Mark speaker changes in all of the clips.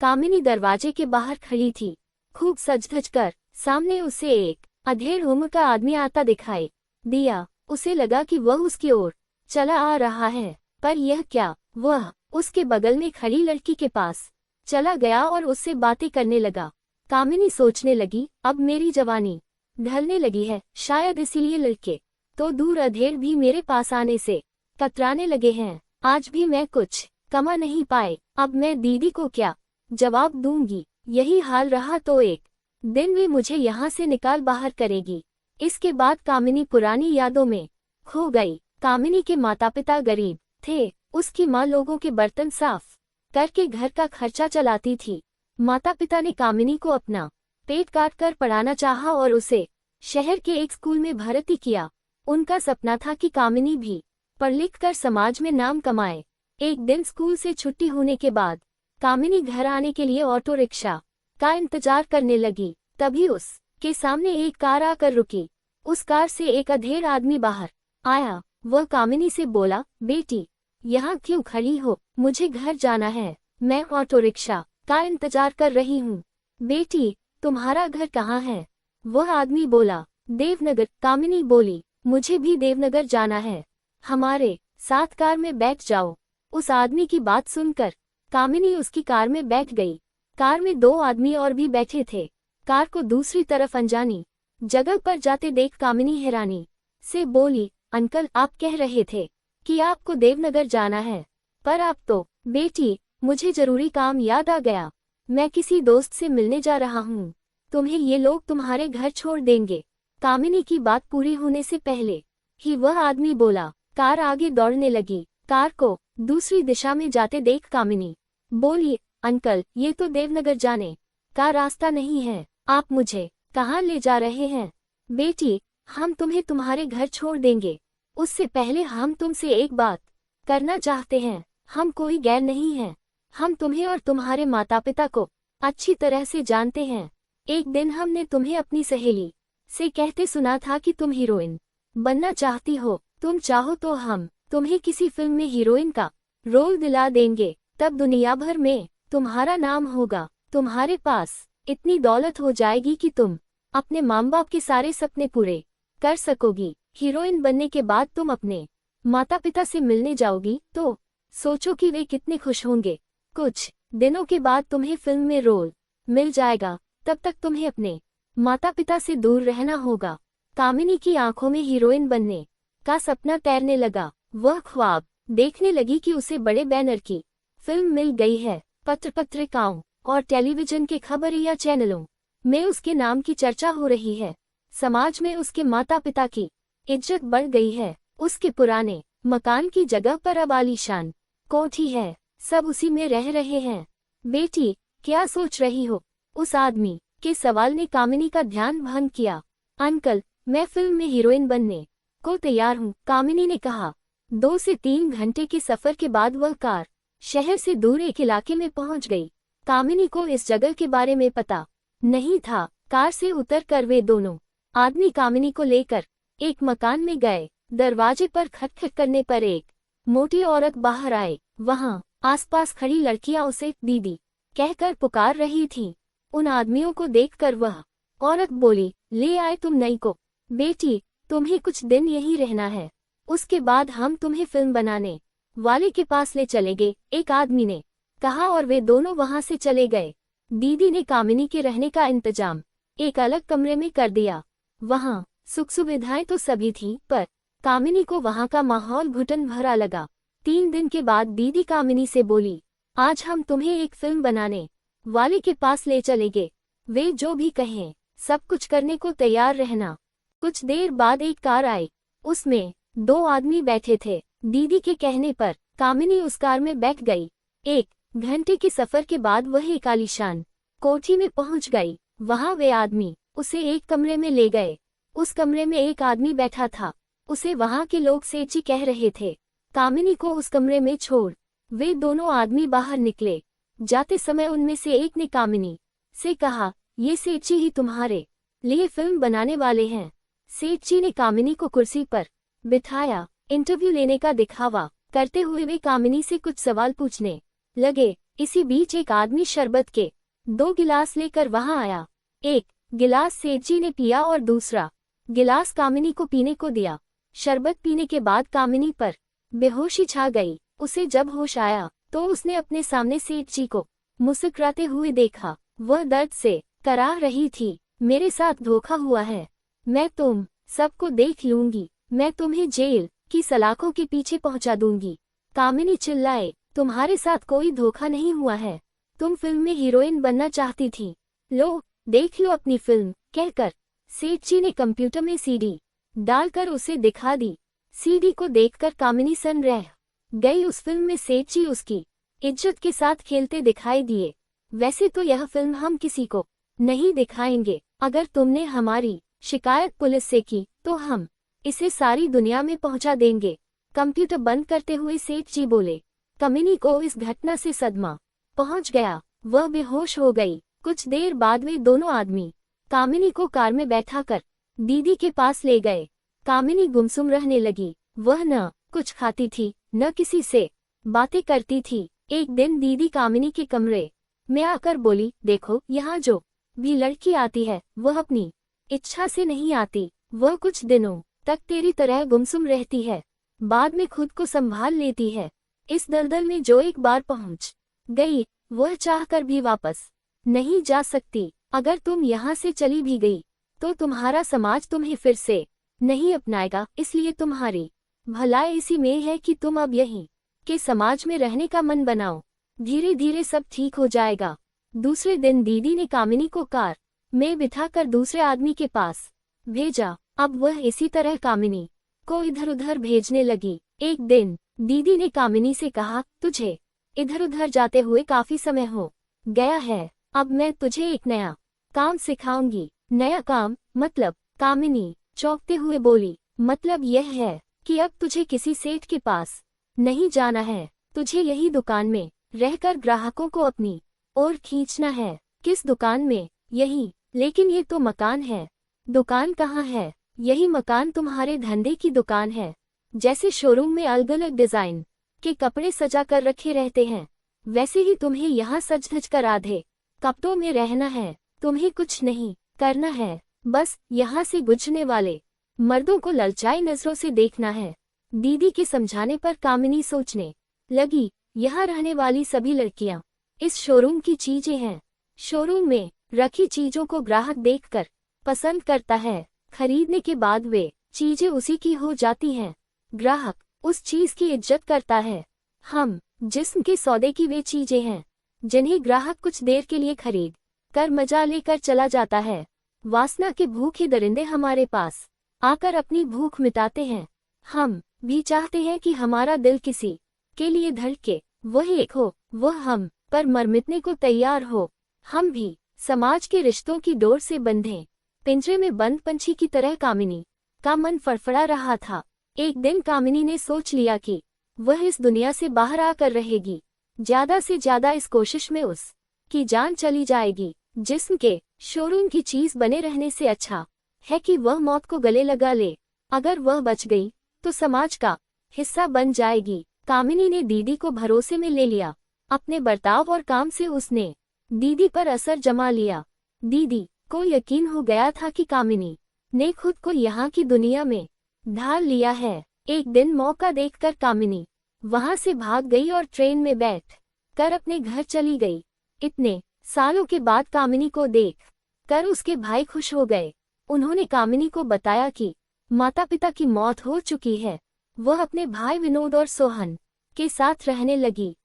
Speaker 1: कामिनी दरवाजे के बाहर खड़ी थी, खूब सज-धज कर। सामने उसे एक अधेड़ उम्र का आदमी आता दिखाई दिया। उसे लगा कि वह उसकी ओर चला आ रहा है, पर यह क्या? वह उसके बगल में खड़ी लड़की के पास चला गया और उससे बातें करने लगा। कामिनी सोचने लगी, अब मेरी जवानी ढलने लगी है, शायद इसीलिए लड़के तो दूर अधेड़ भी मेरे पास आने से कतराने लगे हैं। आज भी मैं कुछ कमा नहीं पाए, अब मैं दीदी को क्या जवाब दूंगी? यही हाल रहा तो एक दिन वे मुझे यहाँ से निकाल बाहर करेगी। इसके बाद कामिनी पुरानी यादों में खो गई। कामिनी के माता पिता गरीब थे। उसकी माँ लोगों के बर्तन साफ करके घर का खर्चा चलाती थी। माता पिता ने कामिनी को अपना पेट काट कर पढ़ाना चाहा और उसे शहर के एक स्कूल में भर्ती किया। उनका सपना था कि कामिनी भी पढ़ लिख कर समाज में नाम कमाए। एक दिन स्कूल से छुट्टी होने के बाद कामिनी घर आने के लिए ऑटो रिक्शा का इंतजार करने लगी। तभी उसके सामने एक कार आकर रुकी। उस कार से एक अधेड़ आदमी बाहर आया। वह कामिनी से बोला, बेटी यहाँ क्यों खड़ी हो? मुझे घर जाना है, मैं ऑटो रिक्शा का इंतजार कर रही हूँ। बेटी तुम्हारा घर कहाँ है? वह आदमी बोला, देवनगर। कामिनी बोली, मुझे भी देवनगर जाना है, हमारे साथ कार में बैठ जाओ। उस आदमी की बात सुनकर कामिनी उसकी कार में बैठ गई। कार में दो आदमी और भी बैठे थे। कार को दूसरी तरफ अनजानी जगह पर जाते देख कामिनी हैरानी से बोली, अंकल आप कह रहे थे कि आपको देवनगर जाना है, पर आप तो। बेटी मुझे जरूरी काम याद आ गया, मैं किसी दोस्त से मिलने जा रहा हूँ, तुम्हें ये लोग तुम्हारे घर छोड़ देंगे। कामिनी की बात पूरी होने से पहले ही वह आदमी बोला। कार आगे दौड़ने लगी। कार को दूसरी दिशा में जाते देख कामिनी बोली, अंकल ये तो देवनगर जाने का रास्ता नहीं है, आप मुझे कहाँ ले जा रहे हैं? बेटी हम तुम्हें तुम्हारे घर छोड़ देंगे, उससे पहले हम तुमसे एक बात करना चाहते हैं। हम कोई गैर नहीं हैं, हम तुम्हें और तुम्हारे माता पिता को अच्छी तरह से जानते हैं। एक दिन हमने तुम्हें अपनी सहेली से कहते सुना था कि तुम हीरोइन बनना चाहती हो। तुम चाहो तो हम तुम्हें किसी फिल्म में हीरोइन का रोल दिला देंगे, तब दुनिया भर में तुम्हारा नाम होगा। तुम्हारे पास इतनी दौलत हो जाएगी कि तुम अपने माँ बाप के सारे सपने पूरे कर सकोगी। हीरोइन बनने के बाद तुम अपने माता पिता से मिलने जाओगी तो सोचो कि वे कितने खुश होंगे। कुछ दिनों के बाद तुम्हें फिल्म में रोल मिल जाएगा, तब तक तुम्हें अपने माता पिता से दूर रहना होगा। कामिनी की आंखों में हीरोइन बनने का सपना तैरने लगा। वह ख्वाब देखने लगी कि उसे बड़े बैनर की फिल्म मिल गई है। पत्रिकाओं और टेलीविजन के खबरिया चैनलों में उसके नाम की चर्चा हो रही है। समाज में उसके माता पिता की इज्जत बढ़ गई है। उसके पुराने मकान की जगह पर अब आलीशान कोठी है, सब उसी में रह रहे हैं। बेटी क्या सोच रही हो? उस आदमी के सवाल ने कामिनी का ध्यान भंग किया। अंकल मैं फिल्म में हीरोइन बनने को तैयार हूँ, कामिनी ने कहा। 2 से 3 घंटे के सफर के बाद वह कार शहर से दूर एक इलाके में पहुंच गई। कामिनी को इस जगह के बारे में पता नहीं था। कार से उतरकर वे दोनों आदमी कामिनी को लेकर एक मकान में गए। दरवाजे पर खटखट करने पर एक मोटी औरत बाहर आए। वहां आसपास खड़ी लड़कियां उसे दीदी कहकर पुकार रही थीं। उन आदमियों को देखकर वह औरत बोली, ले आए तुम नई को। बेटी तुम्हें कुछ दिन यहीं रहना है, उसके बाद हम तुम्हें फिल्म बनाने वाले के पास ले चलेंगे, एक आदमी ने कहा और वे दोनों वहां से चले गए। दीदी ने कामिनी के रहने का इंतजाम एक अलग कमरे में कर दिया। वहां सुख सुविधाएं तो सभी थीं, पर कामिनी को वहां का माहौल घुटन भरा लगा। 3 दिन के बाद दीदी कामिनी से बोली, आज हम तुम्हें एक फिल्म बनाने वाले के पास ले चलेंगे, वे जो भी कहें सब कुछ करने को तैयार रहना। कुछ देर बाद एक कार आई, उसमें 2 आदमी बैठे थे। दीदी के कहने पर कामिनी उस कार में बैठ गई। 1 घंटे के सफर के बाद वह एक आलीशान कोठी में पहुंच गई। वहां वे आदमी उसे एक कमरे में ले गए। उस कमरे में एक आदमी बैठा था, उसे वहां के लोग सेठी कह रहे थे। कामिनी को उस कमरे में छोड़ वे दोनों आदमी बाहर निकले। जाते समय उनमें से एक ने कामिनी से कहा, ये सेठी ही तुम्हारे लिए फिल्म बनाने वाले हैं। सेठी ने कामिनी को कुर्सी पर बिठाया। इंटरव्यू लेने का दिखावा करते हुए वे कामिनी से कुछ सवाल पूछने लगे। इसी बीच एक आदमी शरबत के 2 गिलास लेकर वहां आया। एक गिलास सेठ जी ने पिया और दूसरा गिलास कामिनी को पीने को दिया। शरबत पीने के बाद कामिनी पर बेहोशी छा गई। उसे जब होश आया तो उसने अपने सामने सेठ जी को मुस्कुराते हुए देखा। वह दर्द से कराह रही थी। मेरे साथ धोखा हुआ है, मैं तुम सबको देख लूंगी, मैं तुम्हें जेल की सलाखों के पीछे पहुंचा दूंगी। कामिनी चिल्लाए, तुम्हारे साथ कोई धोखा नहीं हुआ है, तुम फिल्म में हीरोइन बनना चाहती थी, लो देख लो अपनी फिल्म, कहकर सेठ जी ने कंप्यूटर में सीडी डालकर उसे दिखा दी। सीडी को देखकर कामिनी सन रह गई। उस फिल्म में सेठ जी उसकी इज्जत के साथ खेलते दिखाई दिए। वैसे तो यह फिल्म हम किसी को नहीं दिखाएंगे, अगर तुमने हमारी शिकायत पुलिस से की तो हम इसे सारी दुनिया में पहुंचा देंगे। कंप्यूटर बंद करते हुए सेठ जी बोले। कामिनी को इस घटना से सदमा पहुंच गया, वह बेहोश हो गई। कुछ देर बाद वे दोनों आदमी कामिनी को कार में बैठाकर दीदी के पास ले गए। कामिनी गुमसुम रहने लगी। वह न कुछ खाती थी, न किसी से बातें करती थी। एक दिन दीदी कामिनी के कमरे में आकर बोली, देखो यहाँ जो भी लड़की आती है वह अपनी इच्छा से नहीं आती, वह कुछ दिनों तक तेरी तरह गुमसुम रहती है, बाद में खुद को संभाल लेती है। इस दलदल में जो एक बार पहुंच गई वह चाहकर भी वापस नहीं जा सकती। अगर तुम यहाँ से चली भी गई तो तुम्हारा समाज तुम्हें फिर से नहीं अपनाएगा, इसलिए तुम्हारी भलाई इसी में है कि तुम अब यहीं के समाज में रहने का मन बनाओ, धीरे धीरे सब ठीक हो जाएगा। दूसरे दिन दीदी ने कामिनी को कार में बिठाकर दूसरे आदमी के पास भेजा। अब वह इसी तरह कामिनी को इधर उधर भेजने लगी। एक दिन दीदी ने कामिनी से कहा, तुझे इधर उधर जाते हुए काफी समय हो गया है, अब मैं तुझे एक नया काम सिखाऊंगी। नया काम मतलब? कामिनी चौंकते हुए बोली, मतलब यह है कि अब तुझे किसी सेठ के पास नहीं जाना है, तुझे यही दुकान में रहकर ग्राहकों को अपनी ओर खींचना है। किस दुकान में? यही। लेकिन ये तो मकान है। दुकान कहाँ है? यही मकान तुम्हारे धंधे की दुकान है। जैसे शोरूम में अलग अलग डिजाइन के कपड़े सजा कर रखे रहते हैं, वैसे ही तुम्हें यहाँ सज धज कर आधे कपड़ों में रहना है। तुम्हें कुछ नहीं करना है, बस यहाँ से गुजरने वाले मर्दों को ललचाई नजरों से देखना है। दीदी के समझाने पर कामिनी सोचने लगी, यहाँ रहने वाली सभी लड़कियाँ इस शोरूम की चीजें हैं। शोरूम में रखी चीजों को ग्राहक देखकर पसंद करता है, खरीदने के बाद वे चीजें उसी की हो जाती हैं। ग्राहक उस चीज की इज्जत करता है। हम जिस्म के सौदे की वे चीजें हैं जिन्हें ग्राहक कुछ देर के लिए खरीद कर मजा लेकर चला जाता है। वासना के भूखे दरिंदे हमारे पास आकर अपनी भूख मिटाते हैं। हम भी चाहते हैं कि हमारा दिल किसी के लिए धड़के, वह एक हो, वह हम पर मर मिटने को तैयार हो। हम भी समाज के रिश्तों की डोर से बंधे पिंजरे में बंद पंछी की तरह कामिनी का मन फड़फड़ा रहा था। एक दिन कामिनी ने सोच लिया कि वह इस दुनिया से बाहर आकर रहेगी। ज्यादा से ज्यादा इस कोशिश में उस की जान चली जाएगी। जिस्म के शोरूम की चीज बने रहने से अच्छा है कि वह मौत को गले लगा ले। अगर वह बच गई तो समाज का हिस्सा बन जाएगी। कामिनी ने दीदी को भरोसे में ले लिया। अपने बर्ताव और काम से उसने दीदी पर असर जमा लिया। दीदी को यकीन हो गया था कि कामिनी ने खुद को यहाँ की दुनिया में ढाल लिया है। एक दिन मौका देखकर कामिनी वहां से भाग गई और ट्रेन में बैठ कर अपने घर चली गई। इतने सालों के बाद कामिनी को देख कर उसके भाई खुश हो गए। उन्होंने कामिनी को बताया कि माता पिता की मौत हो चुकी है। वह अपने भाई विनोद और सोहन के साथ रहने लगी।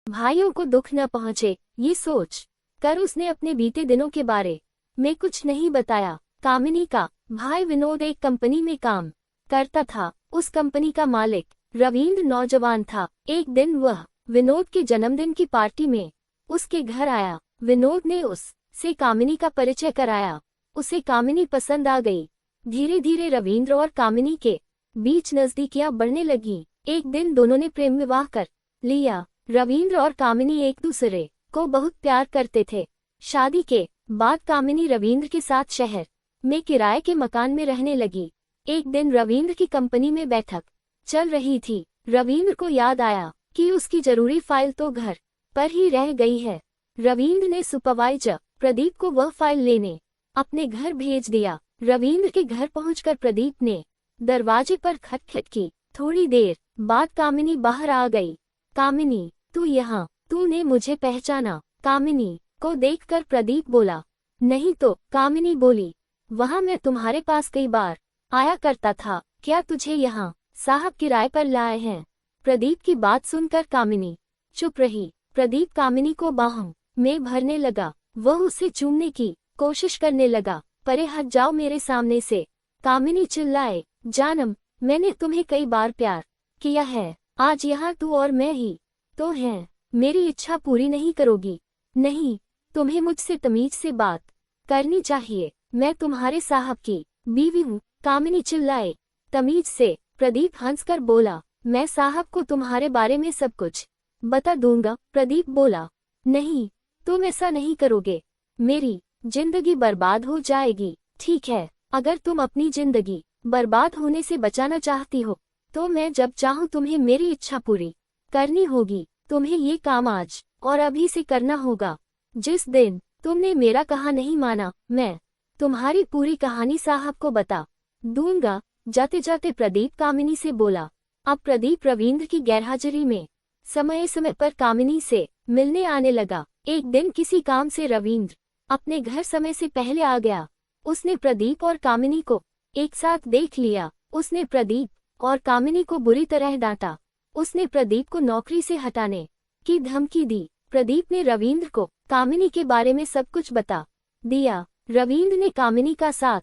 Speaker 1: भाइयों को दुख न पहुंचे, ये सोच कर उसने अपने बीते दिनों के बारे में कुछ नहीं बताया। कामिनी का भाई विनोद एक कंपनी में काम करता था। उस कंपनी का मालिक रविंद्र नौजवान था। एक दिन वह विनोद के जन्मदिन की पार्टी में उसके घर आया। विनोद ने उससे कामिनी का परिचय कराया। उसे कामिनी पसंद आ गई। धीरे धीरे रविंद्र और कामिनी के बीच नजदीकियां बढ़ने लगी। एक दिन दोनों ने प्रेम विवाह कर लिया। रविंद्र और कामिनी एक दूसरे को बहुत प्यार करते थे। शादी के बाद कामिनी रविंद्र के साथ शहर में किराए के मकान में रहने लगी। एक दिन रविंद्र की कंपनी में बैठक चल रही थी। रविंद्र को याद आया कि उसकी जरूरी फाइल तो घर पर ही रह गई है। रविंद्र ने सुपरवाइजर प्रदीप को वह फाइल लेने अपने घर भेज दिया। रविंद्र के घर पहुंचकर प्रदीप ने दरवाजे पर खटखट की। थोड़ी देर बाद कामिनी बाहर आ गई। कामिनी, तू यहाँ? तूने मुझे पहचाना? कामिनी को देखकर प्रदीप बोला। नहीं तो, कामिनी बोली। वहाँ मैं तुम्हारे पास कई बार आया करता था। क्या तुझे यहाँ साहब किराए पर लाए हैं? प्रदीप की बात सुनकर कामिनी चुप रही। प्रदीप कामिनी को बाहों में भरने लगा। वह उसे चूमने की कोशिश करने लगा। परे हट जाओ मेरे सामने से। कामिनी चिल्लाए। जानम, मैंने तुम्हें कई बार प्यार किया है। आज यहाँ तू और मैं ही तो हैं। मेरी इच्छा पूरी नहीं करोगी? नहीं, तुम्हें मुझसे तमीज से बात करनी चाहिए। मैं तुम्हारे साहब की बीवी हूँ। कामिनी चिल्लाए। तमीज से? प्रदीप हंसकर बोला। मैं साहब को तुम्हारे बारे में सब कुछ बता दूंगा। प्रदीप बोला। नहीं, तुम ऐसा नहीं करोगे। मेरी जिंदगी बर्बाद हो जाएगी। ठीक है, अगर तुम अपनी जिंदगी बर्बाद होने से बचाना चाहती हो तो मैं जब चाहूँ तुम्हें मेरी इच्छा पूरी करनी होगी। तुम्हें ये काम आज और अभी से करना होगा। जिस दिन तुमने मेरा कहा नहीं माना, मैं तुम्हारी पूरी कहानी साहब को बता दूंगा। जाते जाते प्रदीप कामिनी से बोला। अब प्रदीप रविंद्र की गैरहाजिरी में समय समय पर कामिनी से मिलने आने लगा। एक दिन किसी काम से रविंद्र अपने घर समय से पहले आ गया। उसने प्रदीप और कामिनी को एक साथ देख लिया। उसने प्रदीप और कामिनी को बुरी तरह डांटा। उसने प्रदीप को नौकरी से हटाने की धमकी दी। प्रदीप ने रविंद्र को कामिनी के बारे में सब कुछ बता दिया। रविंद्र ने कामिनी का साथ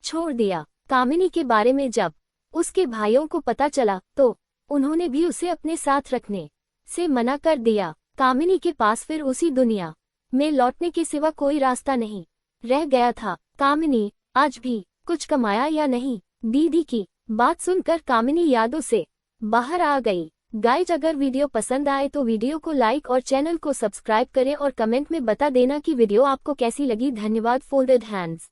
Speaker 1: छोड़ दिया। कामिनी के बारे में जब उसके भाइयों को पता चला तो उन्होंने भी उसे अपने साथ रखने से मना कर दिया। कामिनी के पास फिर उसी दुनिया में लौटने के सिवा कोई रास्ता नहीं रह गया था। कामिनी आज भी कुछ कमाया या नहीं? दीदी की बात सुनकर कामिनी यादों से बाहर आ गई। गाइज, अगर वीडियो पसंद आए तो वीडियो को लाइक और चैनल को सब्सक्राइब करें और कमेंट में बता देना कि वीडियो आपको कैसी लगी। धन्यवाद। Folded hands.